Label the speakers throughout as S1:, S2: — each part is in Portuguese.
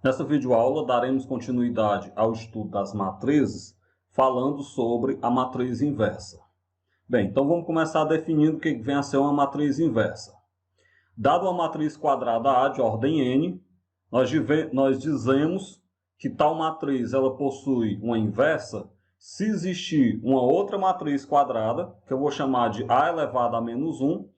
S1: Nessa videoaula, daremos continuidade ao estudo das matrizes, falando sobre a matriz inversa. Bem, então vamos começar definindo o que vem a ser uma matriz inversa. Dado uma matriz quadrada A de ordem n, nós dizemos que tal matriz ela possui uma inversa se existir uma outra matriz quadrada, que eu vou chamar de A elevado a menos 1,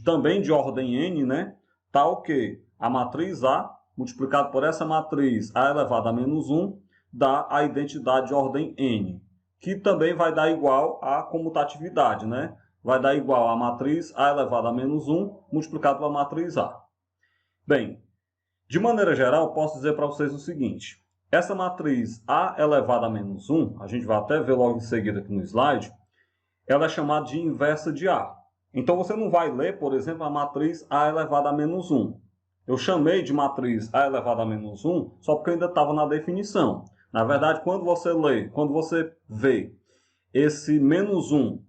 S1: também de ordem n, né? Tal que a matriz A multiplicado por essa matriz A elevado a menos 1, dá a identidade de ordem n, que também vai dar igual à comutatividade, né? Vai dar igual à matriz A elevado a menos 1, multiplicado pela matriz A. Bem, de maneira geral, posso dizer para vocês o seguinte. Essa matriz A elevado a menos 1, a gente vai até ver logo em seguida aqui no slide, ela é chamada de inversa de A. Então, você não vai ler, por exemplo, a matriz A elevado a menos 1. Eu chamei de matriz A elevado a menos 1 só porque eu ainda estava na definição. Na verdade, quando você vê esse menos 1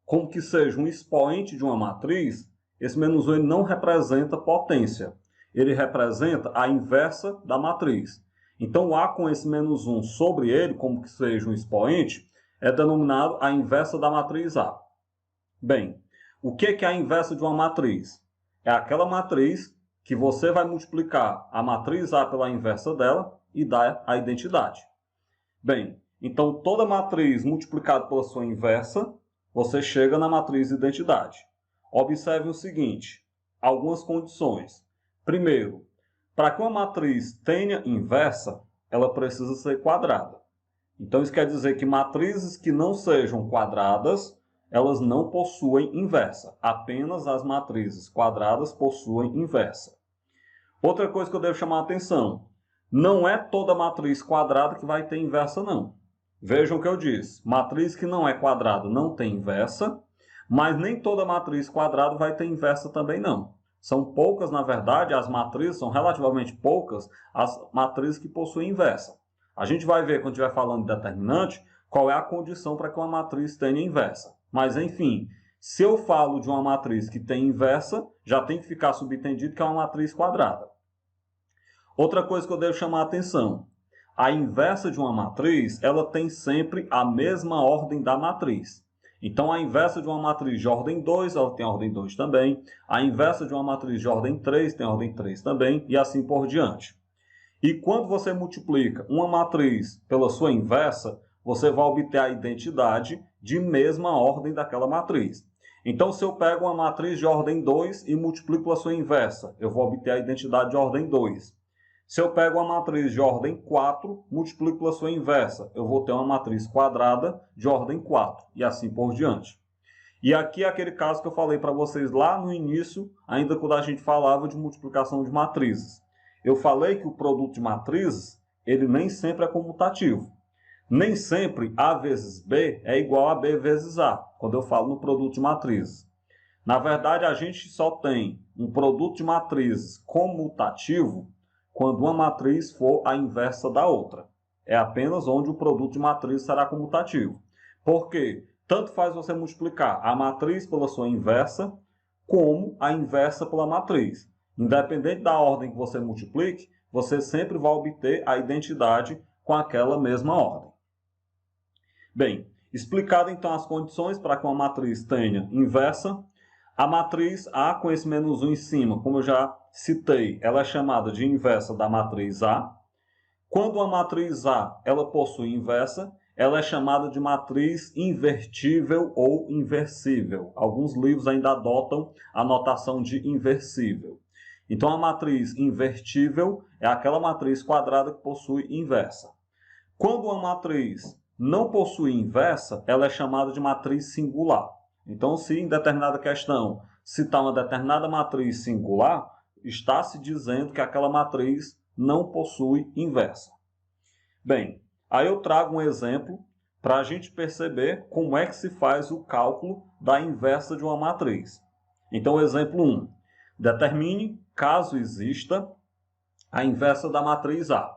S1: como que seja um expoente de uma matriz, esse menos 1 ele não representa potência. Ele representa a inversa da matriz. Então, o A com esse menos 1 sobre ele, como que seja um expoente, é denominado a inversa da matriz A. Bem, o que é a inversa de uma matriz? É aquela matriz que você vai multiplicar a matriz A pela inversa dela e dar a identidade. Bem, então toda matriz multiplicada pela sua inversa, você chega na matriz identidade. Observe o seguinte, algumas condições. Primeiro, para que uma matriz tenha inversa, ela precisa ser quadrada. Então isso quer dizer que matrizes que não sejam quadradas, elas não possuem inversa. Apenas as matrizes quadradas possuem inversa. Outra coisa que eu devo chamar a atenção. Não é toda matriz quadrada que vai ter inversa, não. Vejam o que eu disse. Matriz que não é quadrada não tem inversa, mas nem toda matriz quadrada vai ter inversa também, não. São poucas, na verdade, as matrizes, são relativamente poucas as matrizes que possuem inversa. A gente vai ver, quando estiver falando de determinante, qual é a condição para que uma matriz tenha inversa. Mas, enfim, se eu falo de uma matriz que tem inversa, já tem que ficar subentendido que é uma matriz quadrada. Outra coisa que eu devo chamar a atenção. A inversa de uma matriz, ela tem sempre a mesma ordem da matriz. Então, a inversa de uma matriz de ordem 2, ela tem ordem 2 também. A inversa de uma matriz de ordem 3, tem ordem 3 também, e assim por diante. E quando você multiplica uma matriz pela sua inversa, você vai obter a identidade de mesma ordem daquela matriz. Então, se eu pego uma matriz de ordem 2 e multiplico pela sua inversa, eu vou obter a identidade de ordem 2. Se eu pego uma matriz de ordem 4, multiplico pela sua inversa, eu vou ter uma matriz quadrada de ordem 4, e assim por diante. E aqui é aquele caso que eu falei para vocês lá no início, ainda quando a gente falava de multiplicação de matrizes. Eu falei que o produto de matrizes, ele nem sempre é comutativo. Nem sempre A vezes B é igual a B vezes A, quando eu falo no produto de matrizes. Na verdade, a gente só tem um produto de matrizes comutativo quando uma matriz for a inversa da outra. É apenas onde o produto de matriz será comutativo. Por quê? Tanto faz você multiplicar a matriz pela sua inversa, como a inversa pela matriz. Independente da ordem que você multiplique, você sempre vai obter a identidade com aquela mesma ordem. Bem, explicado então as condições para que uma matriz tenha inversa, a matriz A com esse menos 1 em cima, como eu já citei, ela é chamada de inversa da matriz A. Quando a matriz A ela possui inversa, ela é chamada de matriz invertível ou inversível. Alguns livros ainda adotam a notação de inversível. Então, a matriz invertível é aquela matriz quadrada que possui inversa. Quando uma matriz não possui inversa, ela é chamada de matriz singular. Então, se em determinada questão citar uma determinada matriz singular, está se dizendo que aquela matriz não possui inversa. Bem, aí eu trago um exemplo para a gente perceber como é que se faz o cálculo da inversa de uma matriz. Então, exemplo 1. Determine, caso exista, a inversa da matriz A.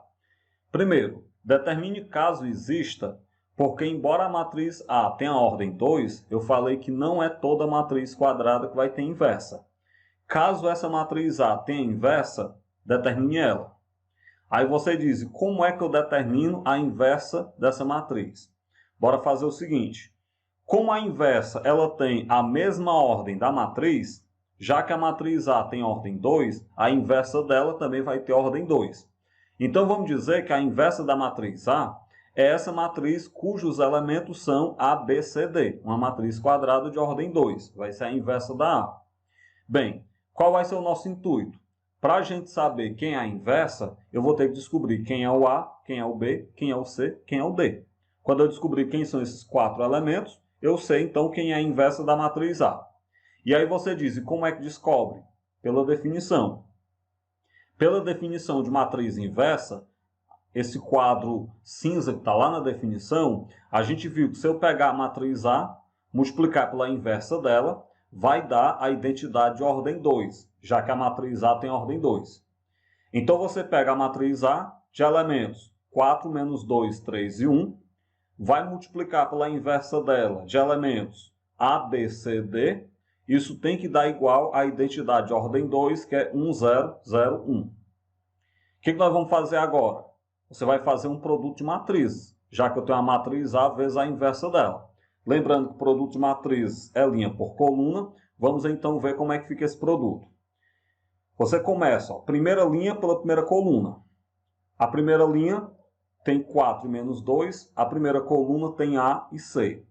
S1: Primeiro, determine caso exista, porque embora a matriz A tenha a ordem 2, eu falei que não é toda matriz quadrada que vai ter inversa. Caso essa matriz A tenha inversa, determine ela. Aí você diz, como é que eu determino a inversa dessa matriz? Bora fazer o seguinte. Como a inversa ela tem a mesma ordem da matriz, já que a matriz A tem ordem 2, a inversa dela também vai ter ordem 2. Então vamos dizer que a inversa da matriz A é essa matriz cujos elementos são A, B, C, D. Uma matriz quadrada de ordem 2. Vai ser a inversa da A. Bem, qual vai ser o nosso intuito? Para a gente saber quem é a inversa, eu vou ter que descobrir quem é o A, quem é o B, quem é o C, quem é o D. Quando eu descobrir quem são esses 4 elementos, eu sei então quem é a inversa da matriz A. E aí você diz, e como é que descobre? Pela definição. Pela definição de matriz inversa, esse quadro cinza que está lá na definição, a gente viu que se eu pegar a matriz A, multiplicar pela inversa dela, vai dar a identidade de ordem 2, já que a matriz A tem ordem 2. Então você pega a matriz A de elementos 4, menos 2, 3 e 1, vai multiplicar pela inversa dela de elementos A, B, C, D, isso tem que dar igual à identidade de ordem 2, que é 1, 0, 0, 1. O que nós vamos fazer agora? Você vai fazer um produto de matrizes, já que eu tenho a matriz A vezes a inversa dela. Lembrando que o produto de matrizes é linha por coluna, vamos então ver como é que fica esse produto. Você começa, primeira linha pela primeira coluna. A primeira linha tem 4 e menos 2, a primeira coluna tem A e C.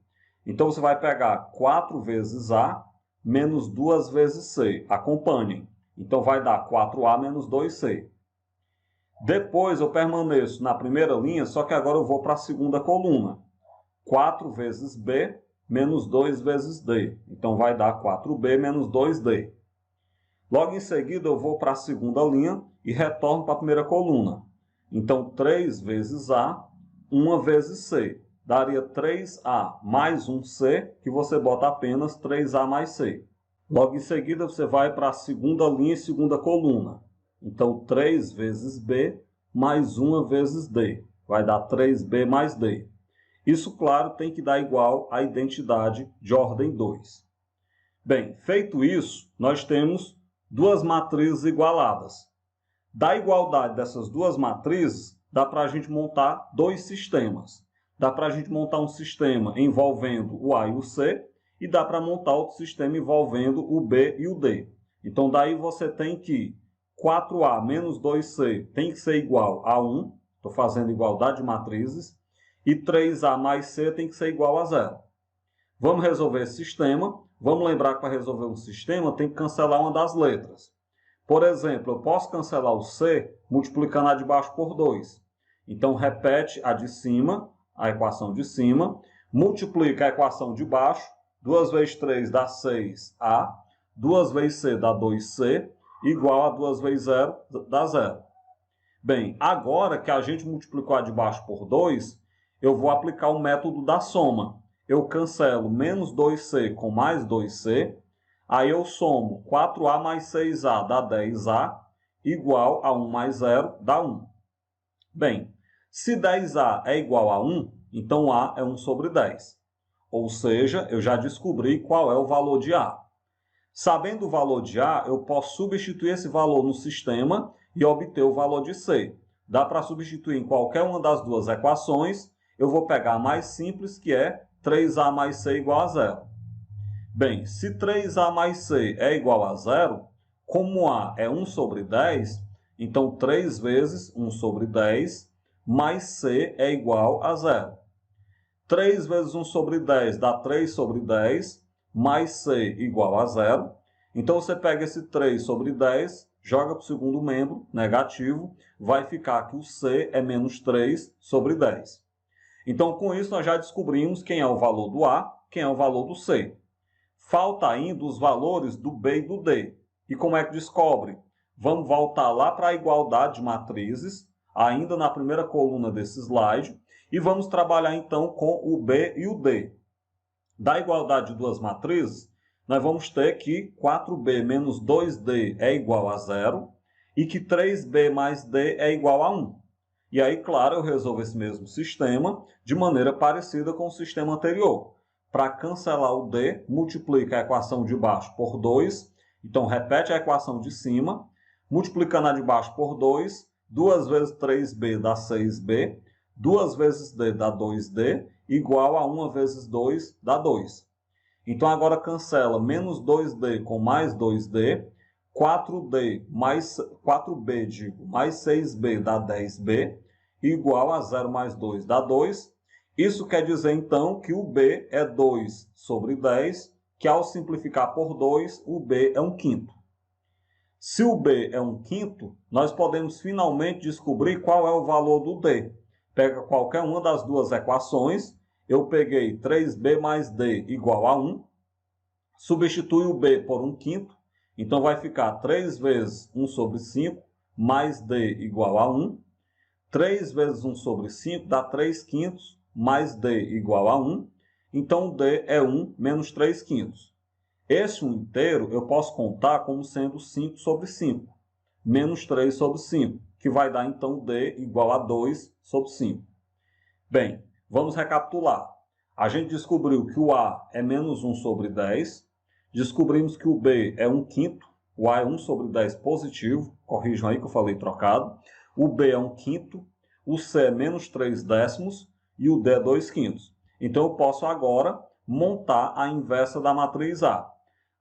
S1: Então você vai pegar 4 vezes A menos 2 vezes C. Acompanhem. Então vai dar 4A menos 2C. Depois eu permaneço na primeira linha, só que agora eu vou para a segunda coluna. 4 vezes B menos 2 vezes D. Então vai dar 4B menos 2D. Logo em seguida eu vou para a segunda linha e retorno para a primeira coluna. Então 3 vezes A, 1 vezes C. Daria 3A mais 1C, que você bota apenas 3A mais C. Logo em seguida você vai para a segunda linha e segunda coluna. Então 3 vezes B mais 1 vezes D. Vai dar 3B mais D. Isso, claro, tem que dar igual à identidade de ordem 2. Bem, feito isso, nós temos duas matrizes igualadas. Da igualdade dessas duas matrizes, dá para a gente montar dois sistemas. Dá para a gente montar um sistema envolvendo o A e o C, e dá para montar outro sistema envolvendo o B e o D. Então, daí você tem que 4A menos 2C tem que ser igual a 1, estou fazendo igualdade de matrizes, e 3A mais C tem que ser igual a 0. Vamos resolver esse sistema. Vamos lembrar que para resolver um sistema tem que cancelar uma das letras. Por exemplo, eu posso cancelar o C multiplicando a de baixo por 2. Então, repete a de cima, a equação de cima, multiplica a equação de baixo, 2 vezes 3 dá 6A, 2 vezes C dá 2C, igual a 2 vezes 0 dá 0. Bem, agora que a gente multiplicou a de baixo por 2, eu vou aplicar o método da soma. Eu cancelo menos 2C com mais 2C, aí eu somo 4A mais 6A dá 10A, igual a 1 mais 0 dá 1. Bem, se 10A é igual a 1, então A é 1 sobre 10. Ou seja, eu já descobri qual é o valor de A. Sabendo o valor de A, eu posso substituir esse valor no sistema e obter o valor de C. Dá para substituir em qualquer uma das duas equações. Eu vou pegar a mais simples, que é 3A mais C igual a 0. Bem, se 3A mais C é igual a 0, como A é 1 sobre 10, então 3 vezes 1 sobre 10 mais C é igual a 0. 3 vezes 1 sobre 10 dá 3 sobre 10, mais C igual a 0. Então você pega esse 3 sobre 10, joga para o segundo membro, negativo, vai ficar que o C é menos 3 sobre 10. Então, com isso, nós já descobrimos quem é o valor do A, quem é o valor do C. Falta ainda os valores do B e do D. E como é que descobre? Vamos voltar lá para a igualdade de matrizes, ainda na primeira coluna desse slide, e vamos trabalhar então com o B e o D. Da igualdade de duas matrizes, nós vamos ter que 4B menos 2D é igual a 0 e que 3B mais D é igual a 1. E aí, claro, eu resolvo esse mesmo sistema de maneira parecida com o sistema anterior. Para cancelar o D, multiplica a equação de baixo por 2. Então, repete a equação de cima. Multiplicando a de baixo por 2, 2 vezes 3b dá 6b, 2 vezes d dá 2d, igual a 1 vezes 2 dá 2. Então, agora cancela menos 2d com mais 2d, 4b mais 6b dá 10b, igual a 0 mais 2 dá 2. Isso quer dizer, então, que o b é 2 sobre 10, que ao simplificar por 2, o b é 1/5. Se o b é 1/5, nós podemos finalmente descobrir qual é o valor do d. Pega qualquer uma das duas equações, eu peguei 3b mais d igual a 1, substitui o b por 1/5, então vai ficar 3 vezes 1 sobre 5 mais d igual a 1. 3 vezes 1 sobre 5 dá 3/5 mais d igual a 1. Então, d é 1 menos 3/5. Esse 1 inteiro eu posso contar como sendo 5 sobre 5, menos 3 sobre 5, que vai dar, então, d igual a 2 sobre 5. Bem, vamos recapitular. A gente descobriu que o a é menos 1 sobre 10, descobrimos que o b é 1/5, o a é 1 sobre 10 positivo, corrijam aí que eu falei trocado, o b é 1/5, o c é menos 3 décimos e o d é 2/5. Então, eu posso agora montar a inversa da matriz A.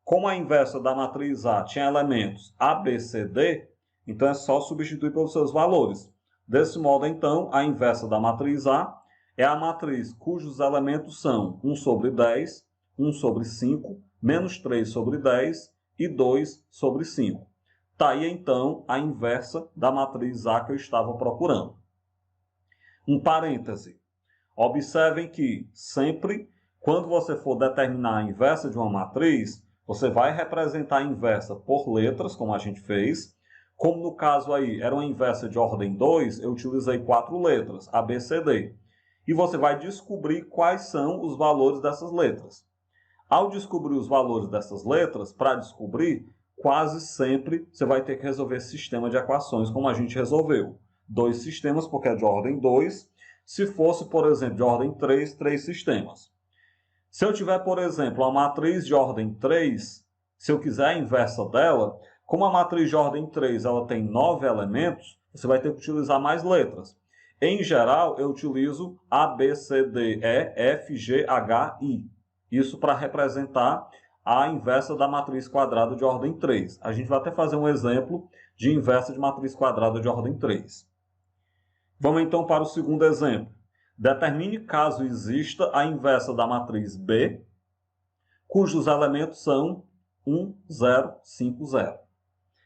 S1: Como a inversa da matriz A tinha elementos A, B, C, D, então é só substituir pelos seus valores. Desse modo, então, a inversa da matriz A é a matriz cujos elementos são 1 sobre 10, 1 sobre 5, menos 3 sobre 10 e 2 sobre 5. Está aí, então, a inversa da matriz A que eu estava procurando. Um parêntese. Observem que sempre, quando você for determinar a inversa de uma matriz, você vai representar a inversa por letras, como a gente fez. Como no caso aí era uma inversa de ordem 2, eu utilizei 4 letras, A, B, C, D. E você vai descobrir quais são os valores dessas letras. Ao descobrir os valores dessas letras, para descobrir, quase sempre você vai ter que resolver esse sistema de equações, como a gente resolveu. 2 sistemas, porque é de ordem 2. Se fosse, por exemplo, de ordem 3, 3 sistemas. Se eu tiver, por exemplo, uma matriz de ordem 3, se eu quiser a inversa dela, como a matriz de ordem 3 ela tem 9 elementos, você vai ter que utilizar mais letras. Em geral, eu utilizo A, B, C, D, E, F, G, H, I. Isso para representar a inversa da matriz quadrada de ordem 3. A gente vai até fazer um exemplo de inversa de matriz quadrada de ordem 3. Vamos então para o segundo exemplo. Determine caso exista a inversa da matriz B, cujos elementos são 1, 0, 5, 0.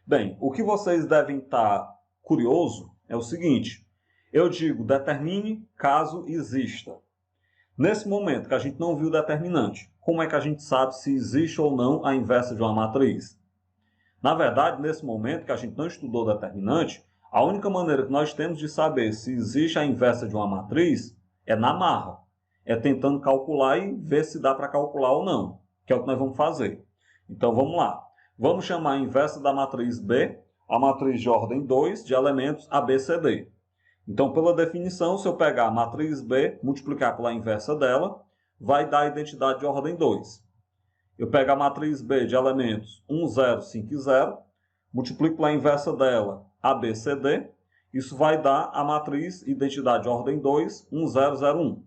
S1: Bem, o que vocês devem estar curioso é o seguinte. Eu digo determine caso exista. Nesse momento que a gente não viu o determinante, como é que a gente sabe se existe ou não a inversa de uma matriz? Na verdade, nesse momento que a gente não estudou o determinante, a única maneira que nós temos de saber se existe a inversa de uma matriz é na marra. É tentando calcular e ver se dá para calcular ou não, que é o que nós vamos fazer. Então, vamos lá. Vamos chamar a inversa da matriz B, a matriz de ordem 2, de elementos A, B, C, D. Então, pela definição, se eu pegar a matriz B, multiplicar pela inversa dela, vai dar a identidade de ordem 2. Eu pego a matriz B de elementos 1, 0, 5 e 0, multiplico pela inversa dela A, B, C, D, isso vai dar a matriz identidade de ordem 2, 1, 0, 0, 1.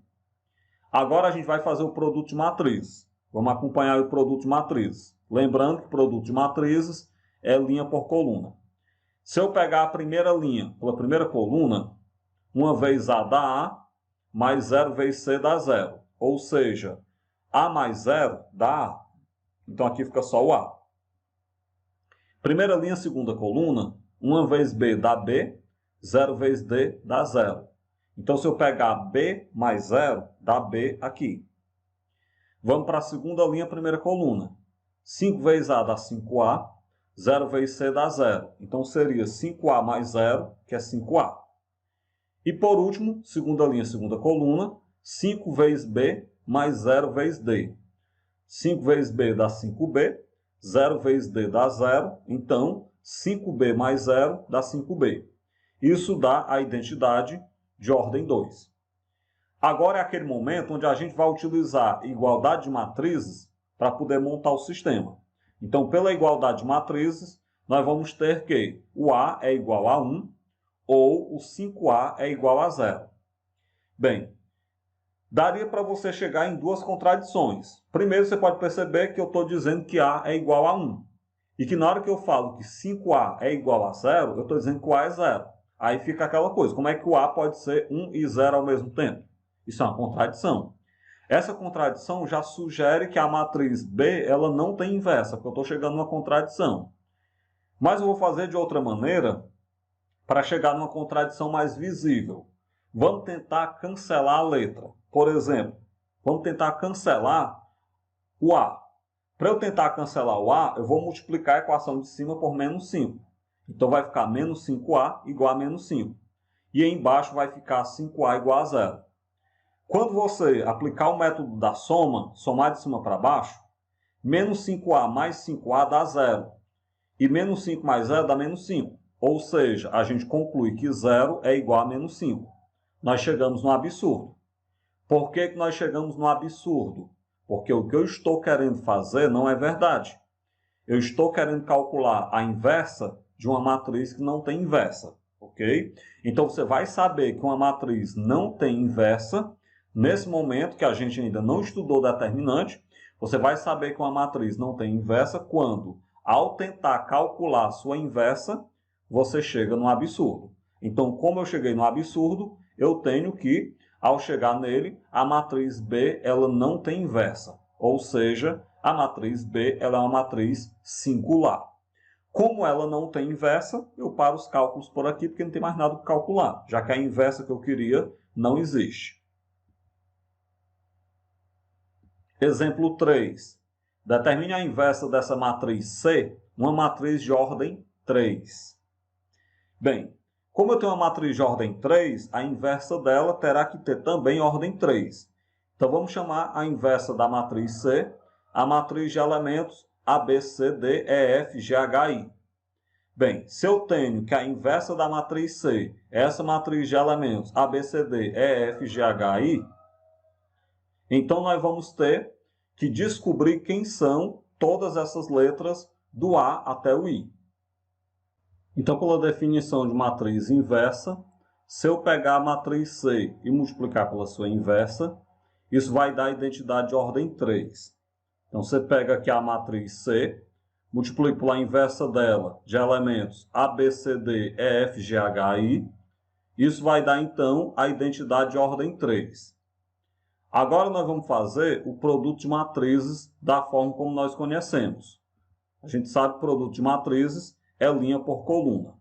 S1: Agora a gente vai fazer o produto de matrizes. Vamos acompanhar o produto de matrizes. Lembrando que o produto de matrizes é linha por coluna. Se eu pegar a primeira linha pela primeira coluna, 1 vezes A dá A, mais 0 vezes C dá 0. Ou seja, A mais 0 dá A. Então aqui fica só o A. Primeira linha, segunda coluna, 1 vezes B dá B, 0 vezes D dá 0. Então, se eu pegar B mais 0, dá B aqui. Vamos para a segunda linha, primeira coluna. 5 vezes A dá 5A, 0 vezes C dá 0. Então, seria 5A mais 0, que é 5A. E, por último, segunda linha, segunda coluna, 5 vezes B mais 0 vezes D. 5 vezes B dá 5B, 0 vezes D dá 0, então 5B mais 0 dá 5B. Isso dá a identidade de ordem 2. Agora é aquele momento onde a gente vai utilizar igualdade de matrizes para poder montar o sistema. Então, pela igualdade de matrizes, nós vamos ter que o A é igual a 1, ou o 5A é igual a 0. Bem, daria para você chegar em duas contradições. Primeiro, você pode perceber que eu estou dizendo que A é igual a 1. E que na hora que eu falo que 5A é igual a 0, eu estou dizendo que o A é 0. Aí fica aquela coisa, como é que o A pode ser 1 e 0 ao mesmo tempo? Isso é uma contradição. Essa contradição já sugere que a matriz B ela não tem inversa, porque eu estou chegando numa contradição. Mas eu vou fazer de outra maneira para chegar numa contradição mais visível. Vamos tentar cancelar a letra. Por exemplo, vamos tentar cancelar o A. Para eu tentar cancelar o A, eu vou multiplicar a equação de cima por menos 5. Então vai ficar menos 5A igual a menos 5. E aí embaixo vai ficar 5A igual a 0. Quando você aplicar o método da soma, somar de cima para baixo, menos 5A mais 5A dá 0. E menos 5 mais 0 dá menos 5. Ou seja, a gente conclui que 0 é igual a menos 5. Nós chegamos no absurdo. Por que nós chegamos no absurdo? Porque o que eu estou querendo fazer não é verdade. Eu estou querendo calcular a inversa de uma matriz que não tem inversa. Ok? Então você vai saber que uma matriz não tem inversa. Nesse momento que a gente ainda não estudou determinante, você vai saber que uma matriz não tem inversa quando, ao tentar calcular a sua inversa, você chega no absurdo. Então, como eu cheguei no absurdo, eu tenho que, ao chegar nele, a matriz B ela não tem inversa. Ou seja, a matriz B ela é uma matriz singular. Como ela não tem inversa, eu paro os cálculos por aqui, porque não tem mais nada para calcular, já que a inversa que eu queria não existe. Exemplo 3. Determine a inversa dessa matriz C, uma matriz de ordem 3. Bem, como eu tenho uma matriz de ordem 3, a inversa dela terá que ter também ordem 3. Então, vamos chamar a inversa da matriz C, a matriz de elementos A, B, C, D, E, F, G, H, I. Bem, se eu tenho que a inversa da matriz C é essa matriz de elementos A, B, C, D, E, F, G, H, I, então nós vamos ter que descobrir quem são todas essas letras do A até o I. Então, pela definição de matriz inversa, se eu pegar a matriz C e multiplicar pela sua inversa, isso vai dar a identidade de ordem 3. Então, você pega aqui a matriz C, multiplica pela inversa dela, de elementos A, B, C, D, E, F, G, H, I. Isso vai dar, então, a identidade de ordem 3. Agora, nós vamos fazer o produto de matrizes da forma como nós conhecemos. A gente sabe que o produto de matrizes é linha por coluna.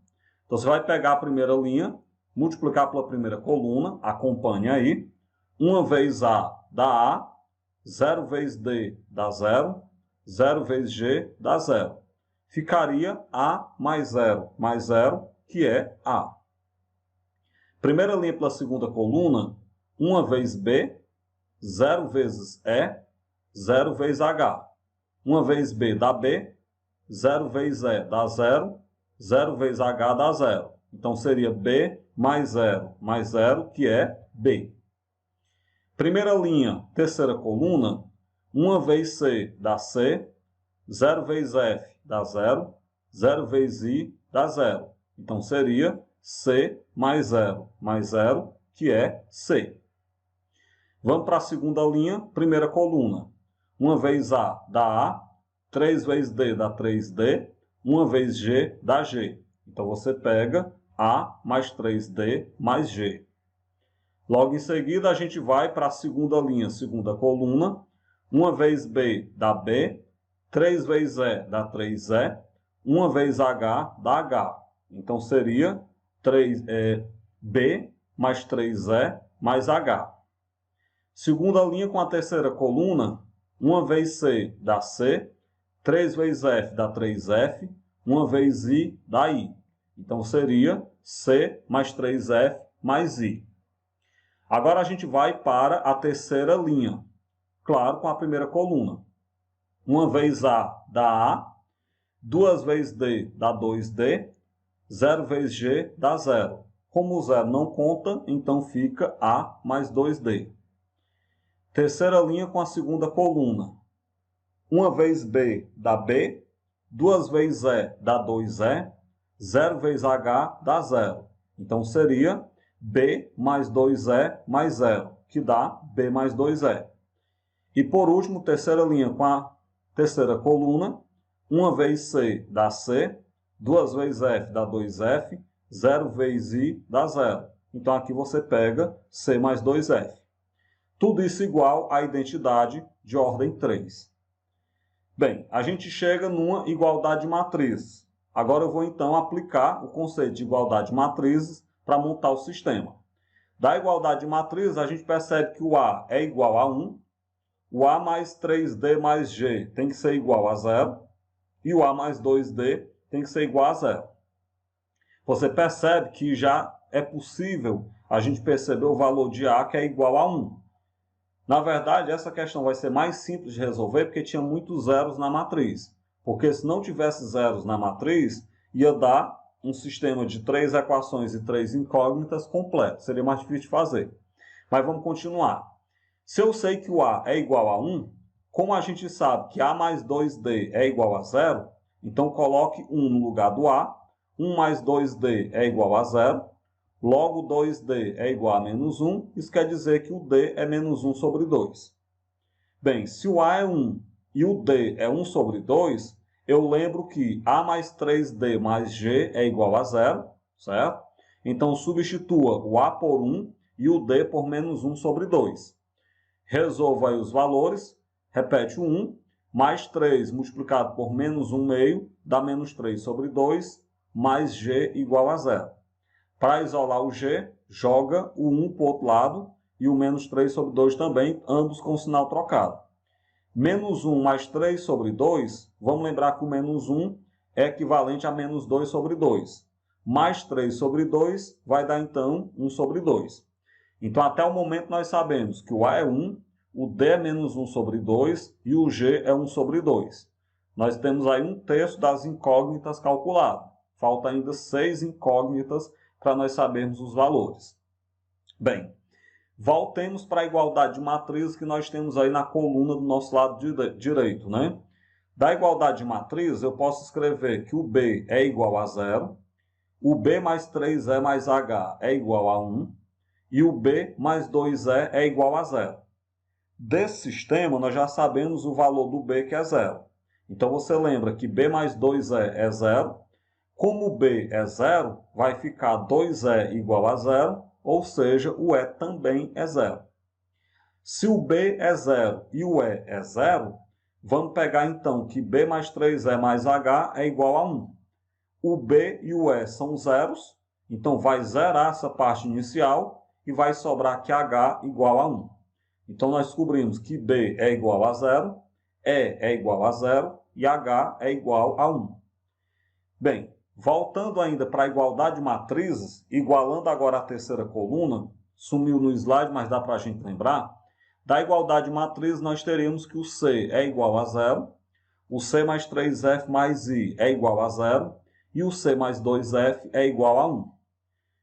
S1: Então, você vai pegar a primeira linha, multiplicar pela primeira coluna, acompanhe aí. 1 vezes A dá A, 0 vezes D dá 0, 0 vezes G dá 0. Ficaria A mais 0, que é A. Primeira linha pela segunda coluna, 1 vezes B, 0 vezes E, 0 vezes H. 1 vezes B dá B, 0 vezes E dá 0, 0 vezes H dá 0. Então, seria B mais 0, que é B. Primeira linha, terceira coluna, 1 vezes C dá C, 0 vezes F dá 0, 0 vezes I dá 0. Então, seria C mais 0, que é C. Vamos para a segunda linha, primeira coluna. 1 vezes A dá A, 3 vezes D dá 3D, 1 vezes G dá G. Então, você pega A mais 3D mais G. Logo em seguida, a gente vai para a segunda linha, segunda coluna. 1 vezes B dá B, 3 vezes E dá 3E, 1 vezes H dá H. Então, seria B mais 3E mais H. Segunda linha com a terceira coluna, 1 vezes C dá C, 3 vezes F dá 3F, 1 vezes I dá I. Então, seria C mais 3F mais I. Agora, a gente vai para a terceira linha, claro, com a primeira coluna. 1 vezes A dá A, 2 vezes D dá 2D, 0 vezes G dá 0. Como o 0 não conta, então fica A mais 2D. Terceira linha com a segunda coluna. 1 vezes B dá B, 2 vezes E dá 2E, 0 vezes H dá 0. Então, seria B mais 2E mais 0, que dá B mais 2E. E, por último, terceira linha com a terceira coluna, 1 vezes C dá C, 2 vezes F dá 2F, 0 vezes I dá 0. Então, aqui você pega C mais 2F. Tudo isso igual à identidade de ordem 3. Bem, a gente chega numa igualdade de matrizes. Agora eu vou, então, aplicar o conceito de igualdade de matrizes para montar o sistema. Da igualdade de matrizes, a gente percebe que o A é igual a 1, o A mais 3D mais G tem que ser igual a 0, e o A mais 2D tem que ser igual a 0. Você percebe que já é possível a gente perceber o valor de A que é igual a 1. Na verdade, essa questão vai ser mais simples de resolver porque tinha muitos zeros na matriz. Porque se não tivesse zeros na matriz, ia dar um sistema de 3 equações e 3 incógnitas completo. Seria mais difícil de fazer. Mas vamos continuar. Se eu sei que o A é igual a 1, como a gente sabe que A mais 2D é igual a 0, então coloque 1 no lugar do A. 1 mais 2D é igual a 0. Logo, 2D é igual a menos 1. Isso quer dizer que o D é menos 1 sobre 2. Bem, se o A é 1 e o D é 1 sobre 2, eu lembro que A mais 3D mais G é igual a 0, certo? Então, substitua o A por 1 e o D por menos 1 sobre 2. Resolva aí os valores. Repete o 1. Mais 3 multiplicado por menos 1 meio dá menos 3 sobre 2, mais G igual a 0. Para isolar o G, joga o 1 para o outro lado e o menos 3 sobre 2 também, ambos com sinal trocado. Menos 1 mais 3 sobre 2, vamos lembrar que o menos 1 é equivalente a menos 2 sobre 2. Mais 3 sobre 2 vai dar, então, 1 sobre 2. Então, até o momento, nós sabemos que o A é 1, o D é menos 1 sobre 2 e o G é 1 sobre 2. Nós temos aí 1/3 das incógnitas calculado. Falta ainda 6 incógnitas para nós sabermos os valores. Bem, voltemos para a igualdade de matrizes que nós temos aí na coluna do nosso lado direito, né? Da igualdade de matrizes, eu posso escrever que o B é igual a 0, o B mais 3E mais H é igual a 1, e o B mais 2E é igual a 0. Desse sistema, nós já sabemos o valor do B, que é 0. Então, você lembra que B mais 2E é 0. Como o B é 0, vai ficar 2E igual a 0, ou seja, o E também é 0. Se o B é 0 e o E é 0, vamos pegar então que B mais 3E mais H é igual a 1. O B e o E são zeros, então vai zerar essa parte inicial e vai sobrar aqui H igual a 1. Então, nós descobrimos que B é igual a 0, E é igual a 0 e H é igual a 1. Bem, voltando ainda para a igualdade de matrizes, igualando agora a terceira coluna, sumiu no slide, mas dá para a gente lembrar, da igualdade de matrizes nós teríamos que o C é igual a 0, o C mais 3F mais I é igual a 0 e o C mais 2F é igual a 1.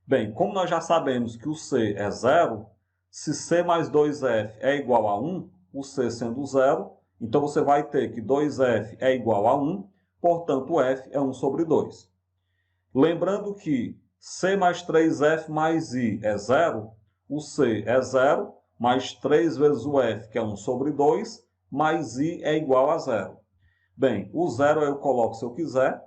S1: Bem, como nós já sabemos que o C é 0, se C mais 2F é igual a 1, o C sendo 0, então você vai ter que 2F é igual a 1, portanto o F é 1 sobre 2. Lembrando que C mais 3F mais I é 0, o C é 0, mais 3 vezes o F, que é 1 sobre 2, mais I é igual a 0. Bem, o 0 eu coloco se eu quiser.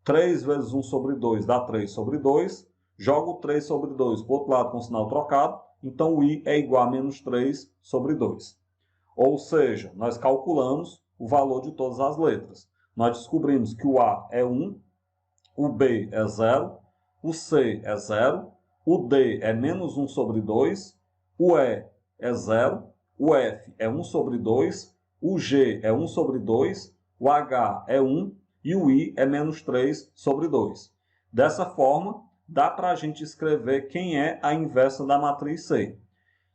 S1: 3 vezes 1 sobre 2 dá 3 sobre 2. Jogo 3 sobre 2 para o outro lado com sinal trocado. Então, o I é igual a menos 3 sobre 2. Ou seja, nós calculamos o valor de todas as letras. Nós descobrimos que o A é 1, o B é 0, o C é 0, o D é menos 1 sobre 2, o E é 0, o F é 1 sobre 2, o G é 1 sobre 2, o H é 1 e o I é menos 3 sobre 2. Dessa forma, dá para a gente escrever quem é a inversa da matriz C.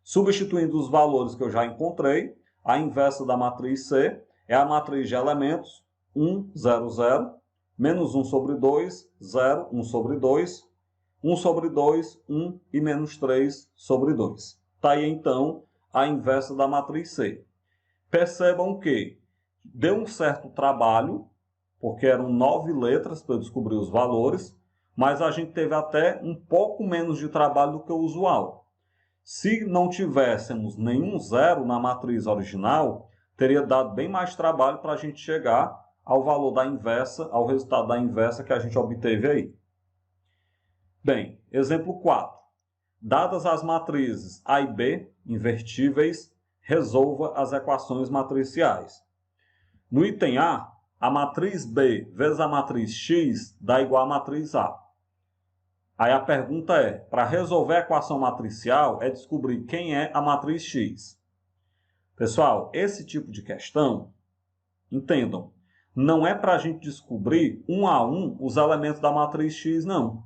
S1: Substituindo os valores que eu já encontrei, a inversa da matriz C é a matriz de elementos 1, 0, 0, menos 1 sobre 2, 0, 1 sobre 2, 1 sobre 2, 1 e menos 3 sobre 2. Está aí, então, a inversa da matriz C. Percebam que deu um certo trabalho, porque eram 9 letras para eu descobrir os valores, mas a gente teve até um pouco menos de trabalho do que o usual. Se não tivéssemos nenhum zero na matriz original, teria dado bem mais trabalho para a gente chegar ao valor da inversa, ao resultado da inversa que a gente obteve aí. Bem, exemplo 4. Dadas as matrizes A e B invertíveis, resolva as equações matriciais. No item A, a matriz B vezes a matriz X dá igual à matriz A. Aí a pergunta é, para resolver a equação matricial, é descobrir quem é a matriz X. Pessoal, esse tipo de questão, entendam, não é para a gente descobrir um a um os elementos da matriz X, não.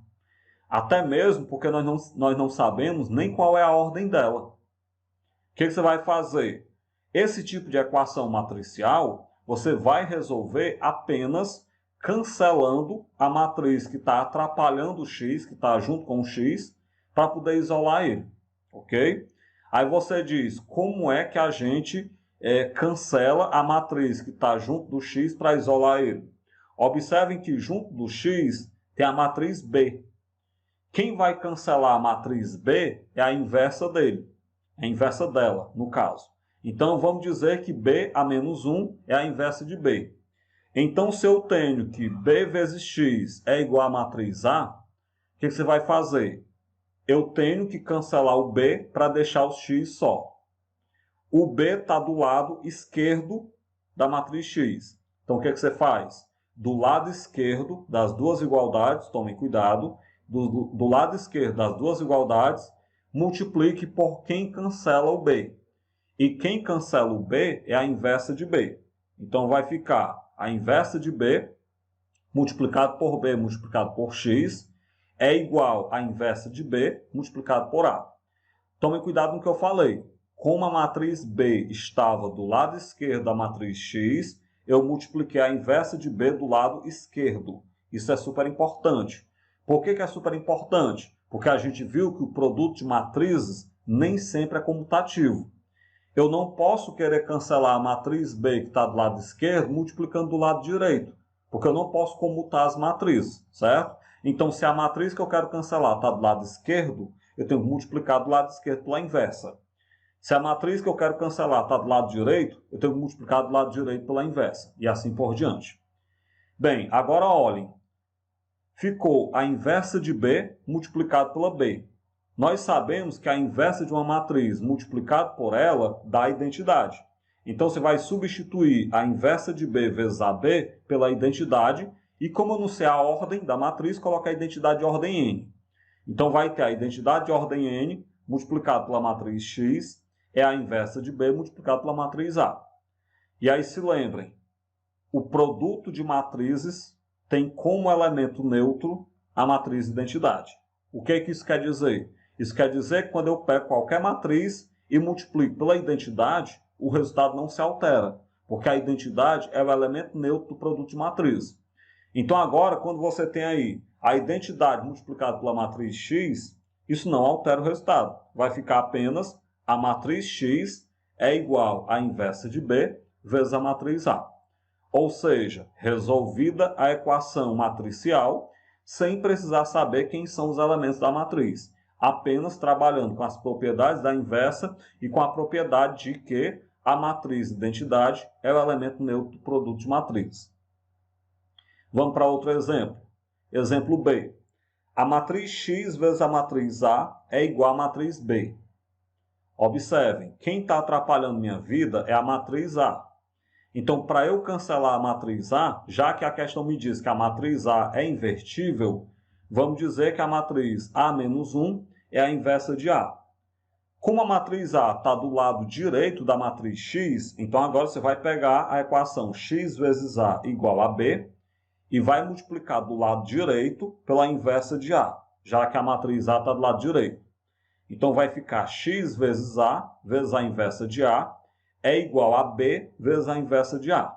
S1: Até mesmo porque nós não sabemos nem qual é a ordem dela. O que você vai fazer? Esse tipo de equação matricial, você vai resolver apenas cancelando a matriz que está atrapalhando o x, que está junto com o x, para poder isolar ele, ok? Aí você diz, como é que a gente cancela a matriz que está junto do x para isolar ele? Observem que junto do x tem a matriz B. Quem vai cancelar a matriz B é a inversa dele, a inversa dela, no caso. Então, vamos dizer que B a menos 1 é a inversa de B. Então, se eu tenho que B vezes X é igual à matriz A, o que você vai fazer? Eu tenho que cancelar o B para deixar o X só. O B está do lado esquerdo da matriz X. Então, o que você faz? Do lado esquerdo das duas igualdades, tomem cuidado, do lado esquerdo das duas igualdades, multiplique por quem cancela o B. E quem cancela o B é a inversa de B. Então, vai ficar a inversa de B multiplicado por B multiplicado por X é igual à inversa de B multiplicado por A. Tomem cuidado no que eu falei. Como a matriz B estava do lado esquerdo da matriz X, eu multipliquei a inversa de B do lado esquerdo. Isso é super importante. Por que é super importante? Porque a gente viu que o produto de matrizes nem sempre é comutativo. Eu não posso querer cancelar a matriz B que está do lado esquerdo multiplicando do lado direito, porque eu não posso comutar as matrizes, certo? Então, se a matriz que eu quero cancelar está do lado esquerdo, eu tenho que multiplicar do lado esquerdo pela inversa. Se a matriz que eu quero cancelar está do lado direito, eu tenho que multiplicar do lado direito pela inversa, e assim por diante. Bem, agora olhem. Ficou a inversa de B multiplicado pela B. Nós sabemos que a inversa de uma matriz multiplicado por ela dá a identidade. Então, você vai substituir a inversa de B vezes AB pela identidade. E como eu não sei a ordem da matriz, colocar a identidade de ordem N. Então, vai ter a identidade de ordem N multiplicado pela matriz X é a inversa de B multiplicado pela matriz A. E aí, se lembrem, o produto de matrizes tem como elemento neutro a matriz identidade. O que isso quer dizer? Isso quer dizer que quando eu pego qualquer matriz e multiplico pela identidade, o resultado não se altera, porque a identidade é o elemento neutro do produto de matriz. Então agora, quando você tem aí a identidade multiplicada pela matriz X, isso não altera o resultado. Vai ficar apenas a matriz X é igual à inversa de B vezes a matriz A. Ou seja, resolvida a equação matricial sem precisar saber quem são os elementos da matriz, apenas trabalhando com as propriedades da inversa e com a propriedade de que a matriz identidade é o elemento neutro do produto de matriz. Vamos para outro exemplo. Exemplo B. A matriz X vezes a matriz A é igual à matriz B. Observem, quem está atrapalhando minha vida é a matriz A. Então, para eu cancelar a matriz A, já que a questão me diz que a matriz A é invertível, vamos dizer que a matriz A menos 1 é a inversa de A. Como a matriz A está do lado direito da matriz X, então agora você vai pegar a equação X vezes A igual a B e vai multiplicar do lado direito pela inversa de A, já que a matriz A está do lado direito. Então, vai ficar X vezes A inversa de A é igual a B vezes a inversa de A.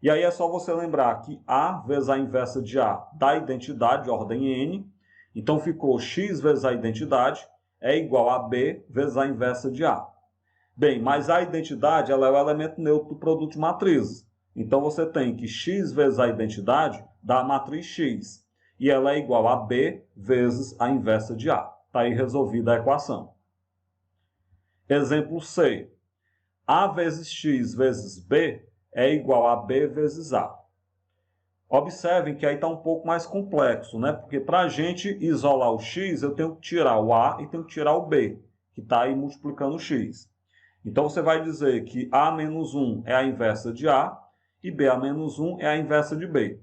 S1: E aí é só você lembrar que A vezes a inversa de A dá a identidade de ordem N. Então, ficou X vezes a identidade é igual a B vezes a inversa de A. Bem, mas a identidade ela é o elemento neutro do produto de matrizes. Então, você tem que X vezes a identidade dá a matriz X. e ela é igual a B vezes a inversa de A. Está aí resolvida a equação. Exemplo C. A vezes x vezes B é igual a B vezes A. Observem que aí está um pouco mais complexo, né? Porque para a gente isolar o x, eu tenho que tirar o A e tenho que tirar o B, que está aí multiplicando o x. Então, você vai dizer que A menos 1 é a inversa de A e B a menos 1 é a inversa de B.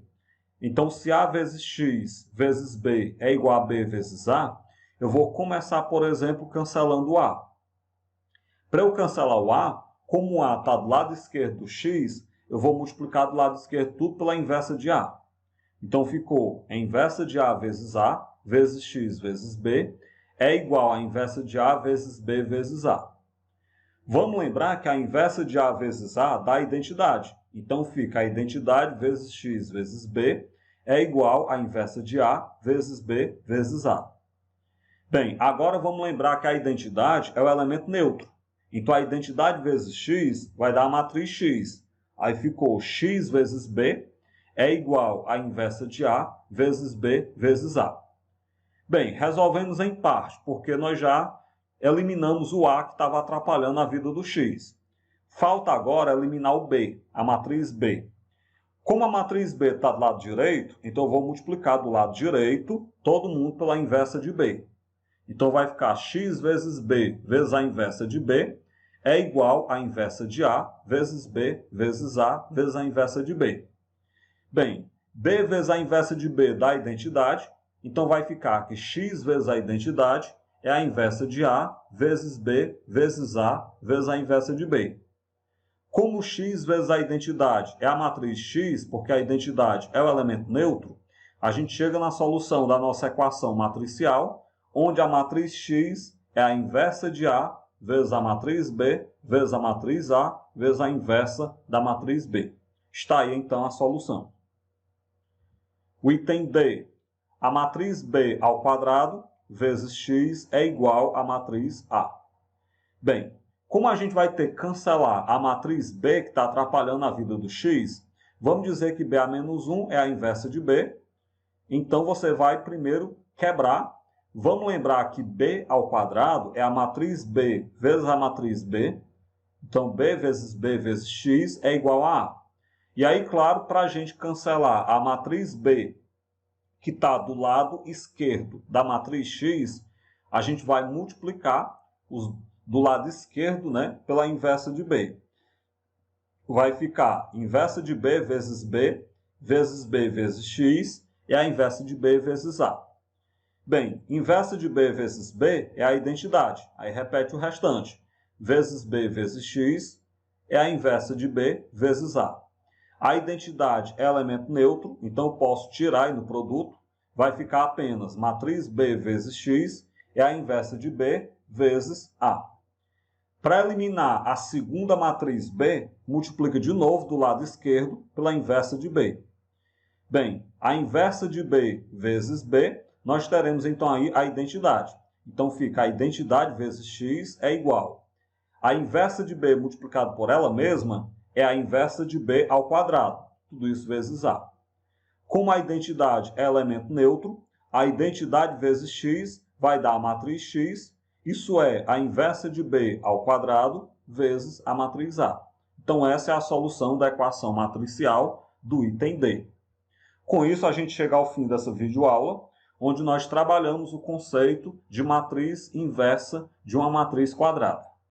S1: Então, se A vezes x vezes B é igual a B vezes A, eu vou começar, por exemplo, cancelando o A. Para eu cancelar o A, como o A está do lado esquerdo do x, eu vou multiplicar do lado esquerdo tudo pela inversa de A. Então, ficou a inversa de A vezes A, vezes x vezes B, é igual a inversa de A vezes B vezes A. Vamos lembrar que a inversa de A vezes A dá a identidade. Então, fica a identidade vezes x vezes B é igual a inversa de A vezes B vezes A. Bem, agora vamos lembrar que a identidade é o elemento neutro. Então, a identidade vezes x vai dar a matriz x. Aí ficou x vezes B é igual a inversa de A vezes B vezes A. Bem, resolvemos em parte, porque nós já eliminamos o A que estava atrapalhando a vida do x. Falta agora eliminar o B, a matriz B. Como a matriz B está do lado direito, então eu vou multiplicar do lado direito todo mundo pela inversa de B. Então vai ficar x vezes B vezes a inversa de B é igual à inversa de A vezes B vezes A vezes a inversa de B. Bem, B vezes a inversa de B dá a identidade, então vai ficar que x vezes a identidade é a inversa de A vezes B vezes A vezes a inversa de B. Como x vezes a identidade é a matriz x, porque a identidade é o elemento neutro, a gente chega na solução da nossa equação matricial, onde a matriz x é a inversa de A vezes a matriz B vezes a matriz A vezes a inversa da matriz B. Está aí, então, a solução. O item D. A matriz B ao quadrado vezes x é igual à matriz A. Bem, como a gente vai ter que cancelar a matriz B, que está atrapalhando a vida do x, vamos dizer que B a menos 1 é a inversa de B. Então, você vai primeiro quebrar. Vamos lembrar que B ao quadrado é a matriz B vezes a matriz B. Então, B vezes x é igual a A. E aí, claro, para a gente cancelar a matriz B, que está do lado esquerdo da matriz x, a gente vai multiplicar do lado esquerdo, né, pela inversa de B. Vai ficar inversa de B vezes B vezes x é a inversa de B vezes A. Bem, inversa de B vezes B é a identidade. Aí repete o restante. Vezes B vezes x é a inversa de B vezes A. A identidade é elemento neutro, então eu posso tirar aí no produto. Vai ficar apenas matriz B vezes x é a inversa de B vezes A. Para eliminar a segunda matriz B, multiplica de novo do lado esquerdo pela inversa de B. Bem, a inversa de B vezes B, nós teremos então aí a identidade. Então fica a identidade vezes x é igual. A inversa de B multiplicado por ela mesma é a inversa de B ao quadrado. Tudo isso vezes A. Como a identidade é elemento neutro, a identidade vezes x vai dar a matriz x. Isso é a inversa de B ao quadrado vezes a matriz A. Então, essa é a solução da equação matricial do item D. Com isso, a gente chega ao fim dessa videoaula, onde nós trabalhamos o conceito de matriz inversa de uma matriz quadrada.